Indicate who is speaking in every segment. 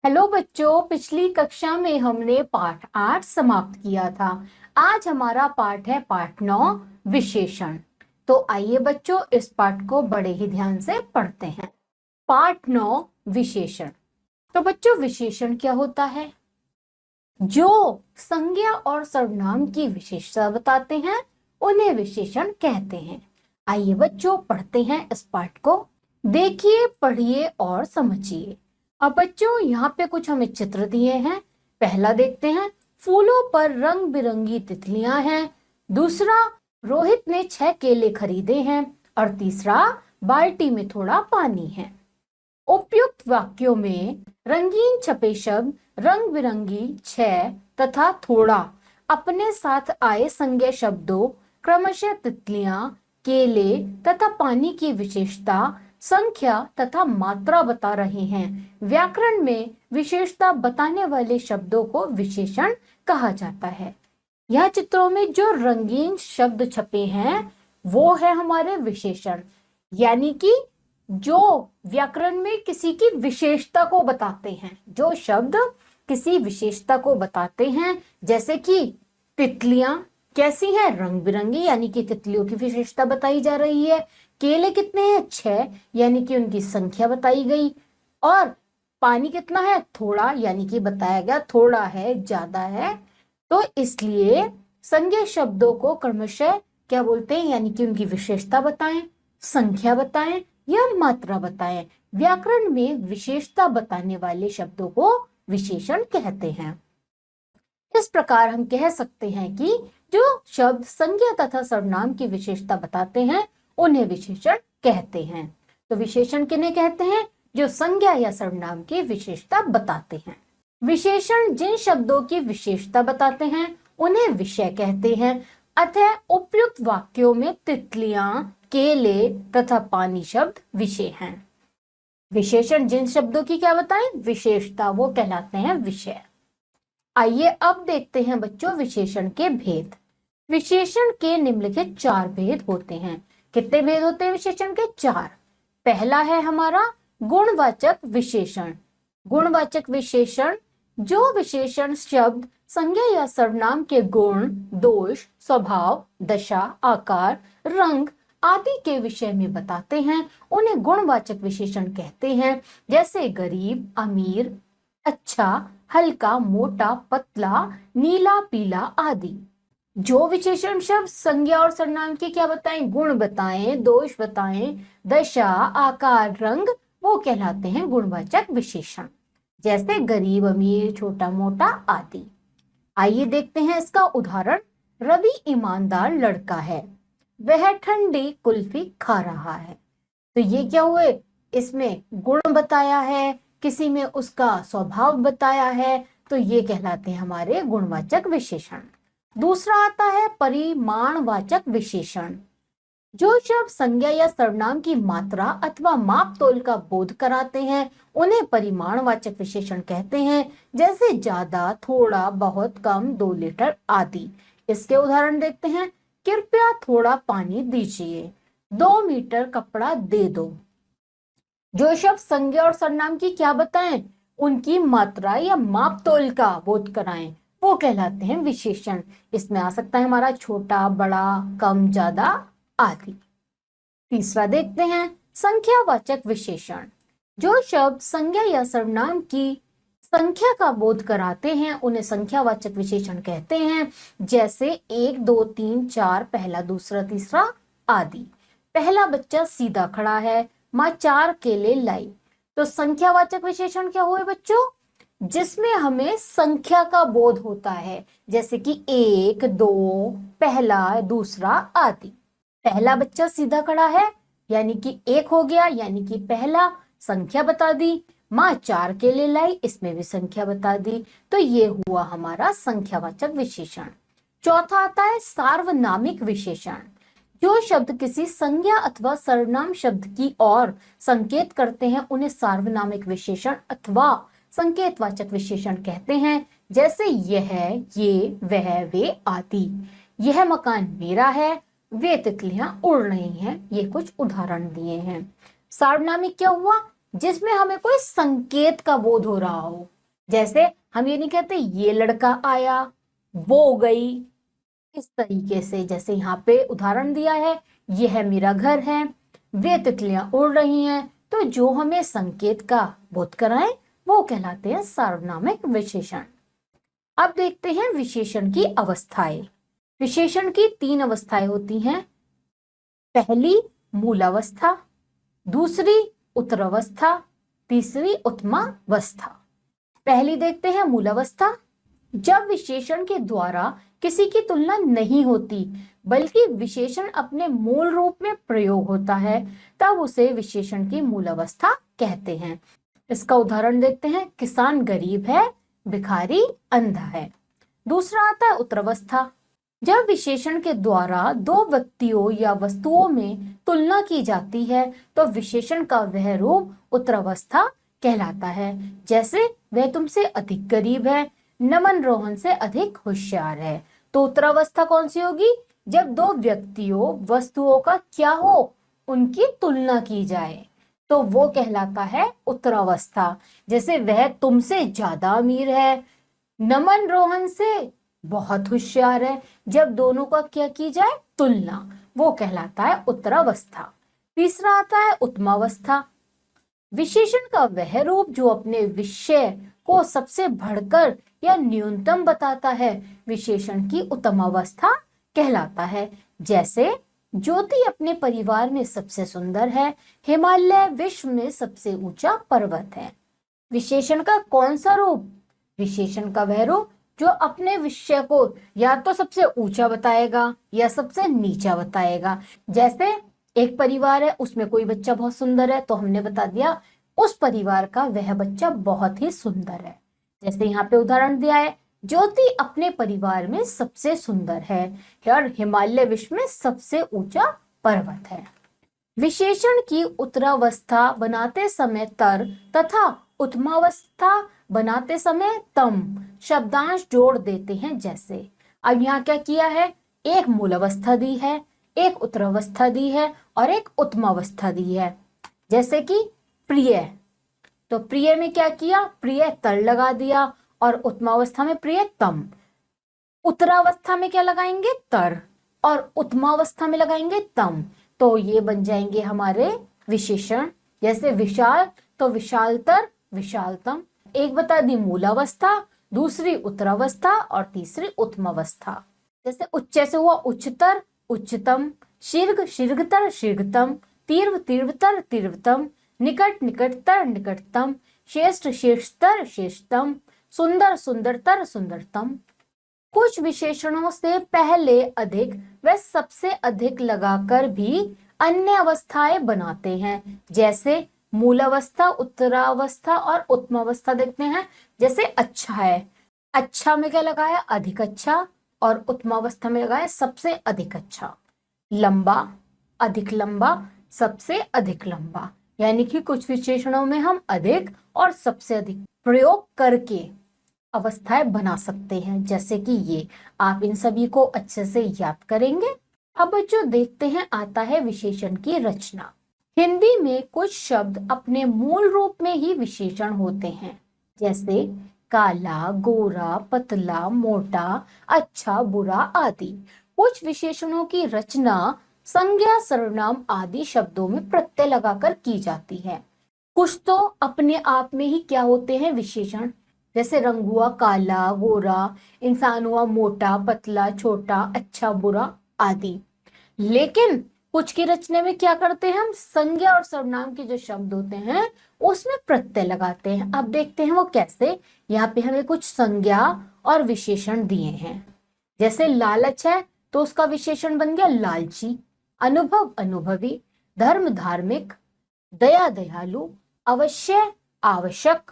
Speaker 1: Hello बच्चों, पिछली कक्षा में हमने पाठ 8 समाप्त किया था। आज हमारा पाठ है पाठ 9 विशेषण। तो आइए बच्चों, इस पाठ को बड़े ही ध्यान से पढ़ते हैं। पाठ 9 विशेषण। तो बच्चों, विशेषण क्या होता है? जो संज्ञा और सर्वनाम की विशेषता बताते हैं उन्हें विशेषण कहते हैं। आइए बच्चों, पढ़ते हैं इस पाठ को। देखिए, पढ़िए और समझिए। अब बच्चों, यहाँ पे कुछ हमें चित्र दिए हैं। पहला देखते हैं, फूलों पर रंग बिरंगी तितलियां हैं। दूसरा, रोहित ने 6 केले खरीदे हैं। और तीसरा, बाल्टी में थोड़ा पानी है। उपयुक्त वाक्यों में रंगीन छपे शब्द रंग बिरंगी 6 तथा थोड़ा अपने साथ आए संज्ञा शब्दों क्रमशः तितलियां, केले तथा पानी की विशेषता, संख्या तथा मात्रा बता रहे हैं। व्याकरण में विशेषता बताने वाले शब्दों को विशेषण कहा जाता है। यह चित्रों में जो रंगीन शब्द छपे हैं वो है हमारे विशेषण, यानी कि जो व्याकरण में किसी की विशेषता को बताते हैं, जो शब्द किसी विशेषता को बताते हैं। जैसे कि तितलियां कैसी हैं? रंग बिरंगी, यानी कि तितलियों की विशेषता बताई जा रही है। केले कितने हैं? 6, यानी कि उनकी संख्या बताई गई। और पानी कितना है? थोड़ा, यानी कि बताया गया थोड़ा है, ज्यादा है। तो इसलिए संज्ञा शब्दों को क्रमशः क्या बोलते हैं? यानी कि उनकी विशेषता बताएं, संख्या बताएं या मात्रा बताएं। व्याकरण में विशेषता बताने वाले शब्दों को विशेषण कहते हैं। इस प्रकार हम कह सकते हैं कि जो शब्द संज्ञा तथा सर्वनाम की विशेषता बताते हैं उन्हें विशेषण कहते हैं। तो विशेषण किन्हें कहते हैं? जो संज्ञा या सर्वनाम की विशेषता बताते हैं। विशेषण जिन शब्दों की विशेषता बताते हैं उन्हें विषय कहते हैं। अतः उपयुक्त वाक्यों में तितलियां, केले तथा पानी शब्द विषय हैं। विशेषण जिन शब्दों की क्या बताएं? विशेषता, वो कहलाते हैं विषय। आइए अब देखते हैं बच्चों विशेषण के भेद। विशेषण के निम्नलिखित 4 भेद होते हैं। कितने भेद होते हैं विशेषण के? 4। पहला है हमारा गुणवाचक विशेषण। गुणवाचक विशेषण जो विशेषण शब्द संज्ञा या सर्वनाम के गुण, दोष, स्वभाव, दशा, आकार, रंग आदि के विषय में बताते हैं उन्हें गुणवाचक विशेषण कहते हैं। जैसे गरीब, अमीर, अच्छा, हल्का, मोटा, पतला, नीला, पीला आदि। जो विशेषण शब्द संज्ञा और सर्वनाम के क्या बताएं? गुण बताएं, दोष बताएं, दशा, आकार, रंग, वो कहलाते हैं गुणवाचक विशेषण। जैसे गरीब, अमीर, छोटा, मोटा आदि। आइए देखते हैं इसका उदाहरण। रवि ईमानदार लड़का है, वह ठंडी कुल्फी खा रहा है। तो ये क्या हुए? इसमें गुण बताया है, किसी में उसका स्वभाव बताया है, तो ये कहलाते हैं हमारे गुणवाचक विशेषण। दूसरा आता है परिमाणवाचक विशेषण। जो शब्द संज्ञा या सर्वनाम की मात्रा अथवा माप तोल का बोध कराते हैं उन्हें परिमाणवाचक विशेषण कहते हैं। जैसे ज्यादा, थोड़ा, बहुत, कम, 2 लीटर आदि। इसके उदाहरण देखते हैं। कृपया थोड़ा पानी दीजिए, 2 मीटर कपड़ा दे दो। जो शब्द संज्ञा और सर्वनाम की क्या बताएं? उनकी मात्रा या माप तोल का बोध कराएं, वो कहलाते हैं विशेषण। इसमें आ सकता है हमारा छोटा, बड़ा, कम, ज्यादा आदि। तीसरा देखते हैं संख्यावाचक विशेषण। जो शब्द संज्ञा या सर्वनाम की संख्या का बोध कराते हैं उन्हें संख्यावाचक विशेषण कहते हैं। जैसे 1, 2, 3, 4, पहला, दूसरा, तीसरा आदि। पहला बच्चा सीधा खड़ा है, माँ 4 केले लाई। तो संख्यावाचक विशेषण क्या हुए बच्चों? जिसमें हमें संख्या का बोध होता है, जैसे कि 1, 2, पहला, दूसरा आदि। पहला बच्चा सीधा खड़ा है, यानी कि 1 हो गया, यानी कि पहला, संख्या बता दी। माँ 4 केले लाई, इसमें भी संख्या बता दी। तो ये हुआ हमारा संख्यावाचक विशेषण। चौथा आता है सार्वनामिक विशेषण। जो शब्द किसी संज्ञा अथवा सर्वनाम शब्द की ओर संकेत करते हैं उन्हें सार्वनामिक विशेषण अथवा संकेतवाचक विशेषण कहते हैं। जैसे यह, ये, वह, वे आदि। यह मकान मेरा है, वे तितलियां उड़ रही हैं। ये कुछ उदाहरण दिए हैं। सार्वनामिक क्या हुआ? जिसमें हमें कोई संकेत का बोध हो रहा हो। जैसे हम ये नहीं कहते ये लड़का आया, वो गई, इस तरीके से। जैसे यहाँ पे उदाहरण दिया है, यह मेरा घर है, वे तितलियां उड़ रही हैं। तो जो हमें संकेत का बोध कराए वो कहलाते हैं सार्वनामिक विशेषण। अब देखते हैं विशेषण की अवस्थाएं। विशेषण की 3 अवस्थाएं होती हैं। पहली मूलावस्था, दूसरी उत्तरावस्था, तीसरी उत्तमावस्था। पहली देखते हैं मूलावस्था। जब विशेषण के द्वारा किसी की तुलना नहीं होती बल्कि विशेषण अपने मूल रूप में प्रयोग होता है, तब उसे विशेषण की मूलावस्था कहते हैं। इसका उदाहरण देखते हैं, किसान गरीब है, भिखारी अंधा है। दूसरा आता है उत्तरावस्था। जब विशेषण के द्वारा 2 व्यक्तियों या वस्तुओं में तुलना की जाती है तो विशेषण का वह रूप उत्तरावस्था कहलाता है। जैसे वह तुमसे अधिक गरीब है, नमन रोहन से अधिक होशियार है। तो उत्तरावस्था कौन सी होगी? जब 2 व्यक्तियों वस्तुओं का क्या हो, उनकी तुलना की जाए, तो वो कहलाता है उत्तरावस्था। जैसे वह तुमसे ज्यादा अमीर है, नमन रोहन से बहुत होशियार है। जब दोनों का क्या की जाए, तुलना, वो कहलाता है उत्तरावस्था। तीसरा आता है उत्तमावस्था। विशेषण का वह रूप जो अपने विषय को सबसे बढ़कर या न्यूनतम बताता है, विशेषण की उत्तमावस्था कहलाता है। जैसे ज्योति अपने परिवार में सबसे सुंदर है, हिमालय विश्व में सबसे ऊंचा पर्वत है। विशेषण का कौन सा रूप? विशेषण का वह रूप जो अपने विषय को या तो सबसे ऊंचा बताएगा या सबसे नीचा बताएगा। जैसे एक परिवार है, उसमें कोई बच्चा बहुत सुंदर है, तो हमने बता दिया उस परिवार का वह बच्चा बहुत ही सुंदर है। जैसे यहाँ पे उदाहरण दिया है, ज्योति अपने परिवार में सबसे सुंदर है और हिमालय विश्व में सबसे ऊंचा पर्वत है। विशेषण की उत्तरावस्था बनाते समय तर तथा उत्तमावस्था बनाते समय तम शब्दांश जोड़ देते हैं। जैसे अब यहाँ क्या किया है, एक मूलावस्था दी है, एक उत्तरावस्था दी है और एक उत्तमावस्था दी है। जैसे कि प्रिय, तो प्रिय में क्या किया, प्रिय तर लगा दिया और उत्तमावस्था में प्रिय तम। उत्तरावस्था में क्या लगाएंगे, तर, और उत्तमावस्था में लगाएंगे तम। तो ये बन जाएंगे हमारे विशेषण। जैसे विशाल, तो विशालतर, विशालतम। एक बता दी मूलावस्था, दूसरी उत्तरावस्था और तीसरी उत्तमावस्था। जैसे उच्च से हुआ उच्चतर, उच्चतम, शीर्घ, शीर्घतर, शीर्घतम, तीव्र, तीव्रतर, तीव्रतम, निकट, निकटतर, निकटतम, श्रेष्ठ, श्रेष्ठतर, श्रेष्ठतम, सुंदर, सुंदरतर, सुंदरतम। कुछ विशेषणों से पहले अधिक व सबसे अधिक लगाकर भी अन्य अवस्थाएं बनाते हैं। जैसे मूलावस्था, उत्तरावस्था और उत्तमावस्था देखते हैं। जैसे अच्छा है, अच्छा में क्या लगाया, अधिक अच्छा, और उत्तमावस्था में लगाया सबसे अधिक अच्छा। लंबा, अधिक लंबा, सबसे अधिक लंबा। यानी कि कुछ विशेषणों में हम अधिक और सबसे अधिक प्रयोग करके अवस्थाएं बना सकते हैं। जैसे कि ये, आप इन सभी को अच्छे से याद करेंगे। अब जो देखते हैं, आता है विशेषण की रचना। हिंदी में कुछ शब्द अपने मूल रूप में ही विशेषण होते हैं। जैसे काला, गोरा, पतला, मोटा, अच्छा, बुरा आदि। कुछ विशेषणों की रचना संज्ञा, सर्वनाम आदि शब्दों में प्रत्यय लगाकर की जाती है। कुछ तो अपने आप में ही क्या होते हैं, विशेषण। जैसे रंग हुआ काला, गोरा, इंसान हुआ मोटा, पतला, छोटा, अच्छा, बुरा आदि। लेकिन कुछ की रचना में क्या करते हैं हम, संज्ञा और सर्वनाम के जो शब्द होते हैं उसमें प्रत्यय लगाते हैं। अब देखते हैं वो कैसे। यहाँ पे हमें कुछ संज्ञा और विशेषण दिए हैं। जैसे लालच है तो उसका विशेषण बन गया लालची, अनुभव अनुभवी, धर्म धार्मिक, दया दयालु, अवश्य आवश्यक,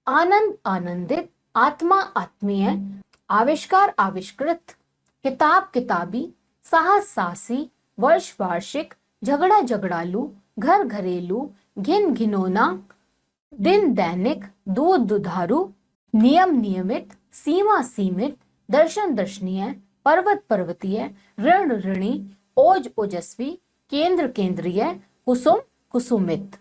Speaker 1: आनंद आनंदित, आत्मा आत्मीय, आविष्कार आविष्कृत, किताब किताबी, साहस साहसी, वर्ष वार्षिक, झगड़ा झगड़ालू, घर घरेलू, घिन घिनौना, दिन दैनिक, दूध दुधारू, नियम नियमित, सीमा सीमित, दर्शन दर्शनीय, पर्वत पर्वतीय, ऋण ऋणी, ओज ओजस्वी, केंद्र केंद्रीय, कुसुम कुसुमित।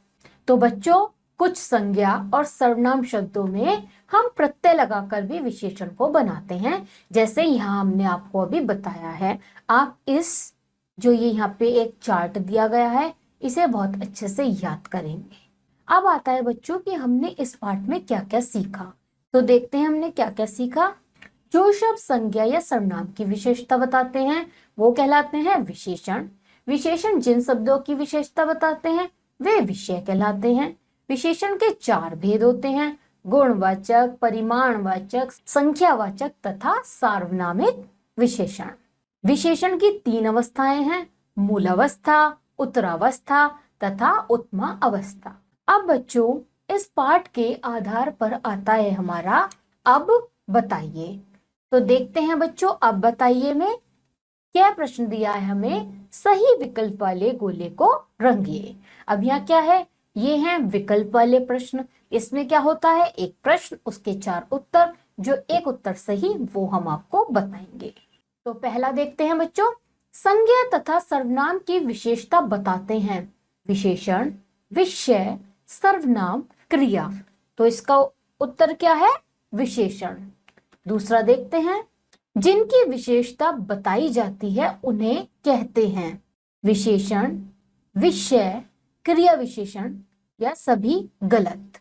Speaker 1: तो बच्चों, कुछ संज्ञा और सर्वनाम शब्दों में हम प्रत्यय लगाकर भी विशेषण को बनाते हैं, जैसे यहाँ हमने आपको अभी बताया है। आप इस जो ये यहाँ पे एक चार्ट दिया गया है इसे बहुत अच्छे से याद करेंगे। अब आता है बच्चों कि हमने इस पाठ में क्या क्या सीखा। तो देखते हैं हमने क्या क्या सीखा। जो शब्द संज्ञा या सर्वनाम की विशेषता बताते हैं वो कहलाते हैं विशेषण। विशेषण जिन शब्दों की विशेषता बताते हैं वे विषय कहलाते हैं। विशेषण के 4 भेद होते हैं, गुणवाचक, परिमाणवाचक, संख्यावाचक तथा सार्वनामिक विशेषण। विशेषण की 3 अवस्थाएं हैं, मूल अवस्था, उत्तरावस्था तथा उत्तमा अवस्था। अब बच्चों इस पाठ के आधार पर आता है हमारा अब बताइए। तो देखते हैं बच्चों अब बताइए में क्या प्रश्न दिया है हमें। सही विकल्प वाले गोले को रंगिए। अब यहाँ क्या है, ये हैं विकल्प वाले प्रश्न। इसमें क्या होता है, एक प्रश्न उसके 4 उत्तर, जो एक उत्तर सही वो हम आपको बताएंगे। तो पहला देखते हैं बच्चों, संज्ञा तथा सर्वनाम की विशेषता बताते हैं विशेषण, विषय, सर्वनाम, क्रिया। तो इसका उत्तर क्या है, विशेषण। दूसरा देखते हैं, जिनकी विशेषता बताई जाती है उन्हें कहते हैं विशेषण, विषय, क्रिया विशेषण या सभी गलत।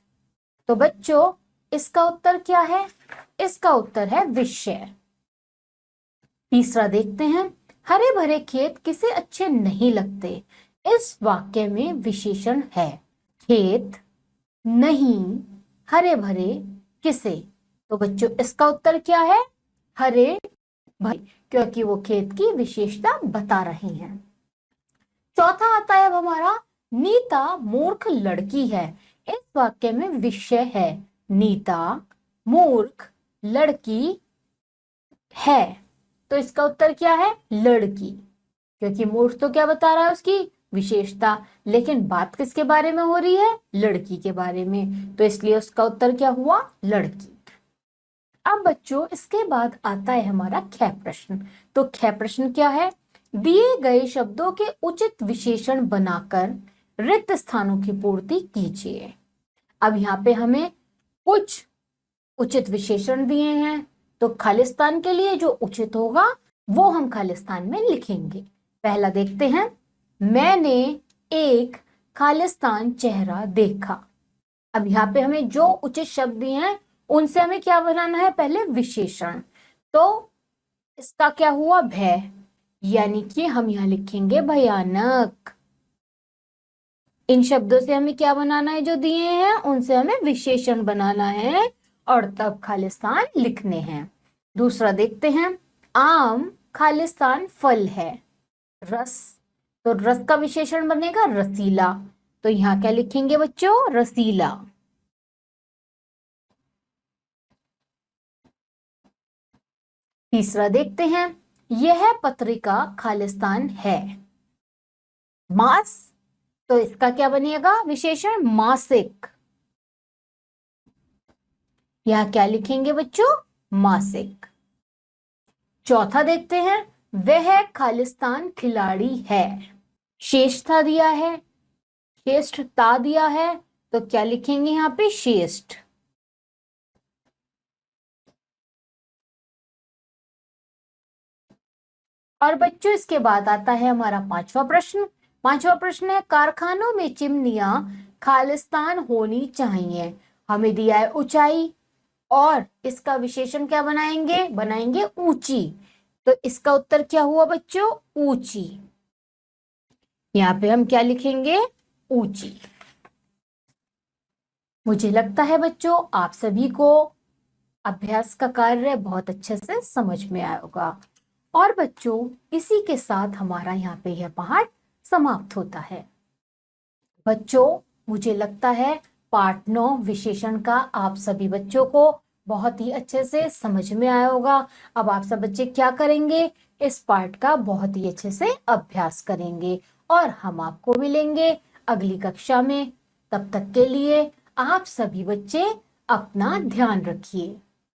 Speaker 1: तो बच्चों इसका उत्तर क्या है, इसका उत्तर है विषय। तीसरा देखते हैं, हरे भरे खेत किसे अच्छे नहीं लगते। इस वाक्य में विशेषण है खेत, नहीं, हरे भरे, किसे। तो बच्चों इसका उत्तर क्या है, हरे भरे, क्योंकि वो खेत की विशेषता बता रहे हैं। चौथा आता है अब हमारा, नीता मूर्ख लड़की है। इस वाक्य में विषय है नीता मूर्ख लड़की है। तो इसका उत्तर क्या है, लड़की, क्योंकि मूर्ख तो क्या बता रहा है, उसकी विशेषता, लेकिन बात किसके बारे में हो रही है, लड़की के बारे में, तो इसलिए उसका उत्तर क्या हुआ, लड़की। अब बच्चों इसके बाद आता है हमारा ख प्रश्न। तो ख प्रश्न क्या है, दिए गए शब्दों के उचित विशेषण बनाकर रिक्त स्थानों की पूर्ति कीजिए। अब यहाँ पे हमें कुछ उचित विशेषण दिए हैं, तो खालिस्तान के लिए जो उचित होगा वो हम खालिस्तान में लिखेंगे। पहला देखते हैं, मैंने एक खालिस्तान चेहरा देखा। अब यहाँ पे हमें जो उचित शब्द दिए हैं उनसे हमें क्या बनाना है, पहले विशेषण। तो इसका क्या हुआ, भय, यानी कि हम यहाँ लिखेंगे भयानक। इन शब्दों से हमें क्या बनाना है, जो दिए हैं उनसे हमें विशेषण बनाना है और तब खालिस्तान लिखने हैं। दूसरा देखते हैं, आम खालिस्तान फल है। रस, तो रस का विशेषण बनेगा रसीला। तो यहाँ क्या लिखेंगे बच्चों, रसीला। तीसरा देखते हैं, यह पत्रिका खालिस्तान है। मास, तो इसका क्या बनेगा विशेषण, मासिक। यहां क्या लिखेंगे बच्चों, मासिक। चौथा देखते हैं, वह खालिस्तान खिलाड़ी है। श्रेष्ठता दिया है, श्रेष्ठता दिया है, तो क्या लिखेंगे यहाँ पे, श्रेष्ठ। और बच्चों इसके बाद आता है हमारा 5वां प्रश्न। 5वां प्रश्न है, कारखानों में चिमनियां खालिस्तान होनी चाहिए। हमें दिया है ऊंचाई और इसका विशेषण क्या बनाएंगे, बनाएंगे ऊंची। तो इसका उत्तर क्या हुआ बच्चों, ऊंची। यहाँ पे हम क्या लिखेंगे, ऊंची। मुझे लगता है बच्चों आप सभी को अभ्यास का कार्य बहुत अच्छे से समझ में आया होगा। और बच्चों इसी के साथ हमारा यहाँ पे यह पाठ समाप्त होता है। बच्चों मुझे लगता है पाठ 9 विशेषण का आप सभी बच्चों को बहुत ही अच्छे से समझ में आया होगा। अब आप सब बच्चे क्या करेंगे, इस पाठ का बहुत ही अच्छे से अभ्यास करेंगे और हम आपको मिलेंगे अगली कक्षा में। तब तक के लिए आप सभी बच्चे अपना ध्यान रखिए।